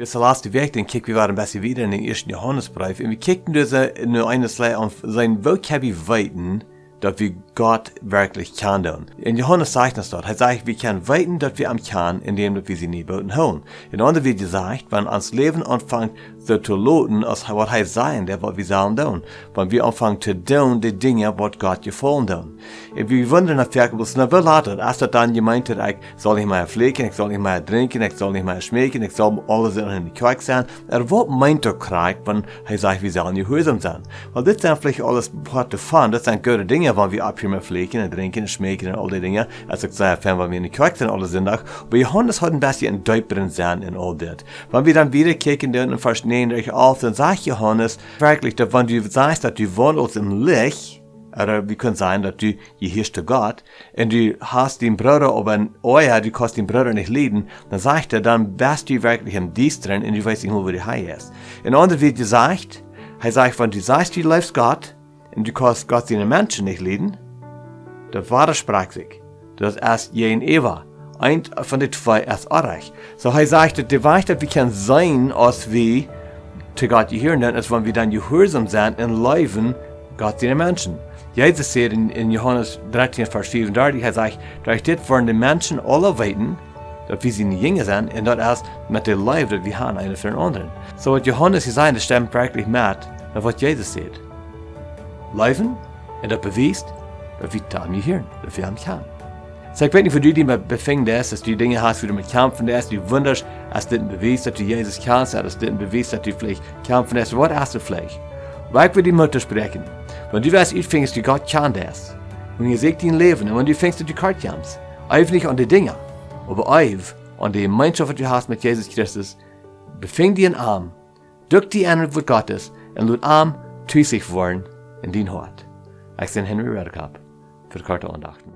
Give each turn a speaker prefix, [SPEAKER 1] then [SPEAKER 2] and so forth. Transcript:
[SPEAKER 1] Das ist der letzte Weg, den kicken wir ein bisschen wieder in den ersten Johannesbrief. Und wir kicken diese nur eines auf sein Vocabulary, dass wir Gott wirklich kann tun. In Johannes sagt das dort. Er sagt, wir können weiten, dass wir am kann, indem wir sie nie boten holen. In anderen wird gesagt, wenn uns Leben anfängt so zu loten, als was er sein, der was wir sollen tun. Wenn wir anfangen zu tun, die Dinge, was Gott gefallen tun. Und wir wundern natürlich, was na will later, als das dann gemeint hat, ich soll nicht mehr pflegen, ich soll nicht mehr trinken, ich soll nicht mehr schmecken, ich soll alles in die Kirche sein. Was meint er kriegt, wenn er sagt, wir sollen gehorsam sein? Weil das sind vielleicht alles Worte von, das sind gute Dinge, wenn wir abhören, pflegen und trinken und schmecken und all die Dinge. Also ich sage, wenn wir in die Kirche sind, alle Sonntag. Aber Johannes hat ein bisschen einen deuperen Sinn in all das. Wenn wir dann wieder kicken und verstehen euch auf, dann sagt Johannes wirklich, dass wenn du sagst, dass du wandelst im Licht, oder wir können sagen, dass du gehörst zu Gott, und du hast den Bruder, aber du kannst den Bruder nicht leiden, dann sagt er, dann bist du wirklich im Dienst drin und du weißt nicht, wo du hier ist. In anderen wird gesagt, er sagt, wenn du sagst, du liebst Gott, und du kannst Gott seine Menschen nicht leiden, der Vater sprach sich. Das ist jen Eva. Ein von den zwei ist Arach. So er sagt, du weißt, dass wir können sein, als wir zu Gott gehören, als wenn wir dann gehorsam sind und leben Gott seine Menschen. Jesus sagt in Johannes 13, Vers 34, er sagt, durch das wollen die Menschen alle weiten, dass wir sie nicht jünger sind, und das ist mit dem Leib, das wir haben, einer für den anderen. So was Johannes gesagt, das stimmt wirklich mit, was Jesus sagt. Leben, und das beweist, dass wir da nicht hören, dass wir haben kann. So ich weiß nicht, für die mal befangen ist, dass du Dinge hast, wie du mit kämpfen hast, du wunderst, dass das beweist, dass du Jesus kannst, dass das beweist, dass du vielleicht kämpfen hast, was hast du vielleicht? Weil ich will die Mutter sprechen. Wenn du weißt, ich fängst, du Gott kann das, und ihr seht dein Leben, und wenn du fängst, du Gott kannst, eif nicht an die Dinge, aber eif an die Gemeinschaft, die du hast mit Jesus Christus, befäng dir einen Arm, drück die an mit Gottes, und lass Arm zu sich wollen in dein Hort. Ich bin Henry Redekop für die Karte Andachten.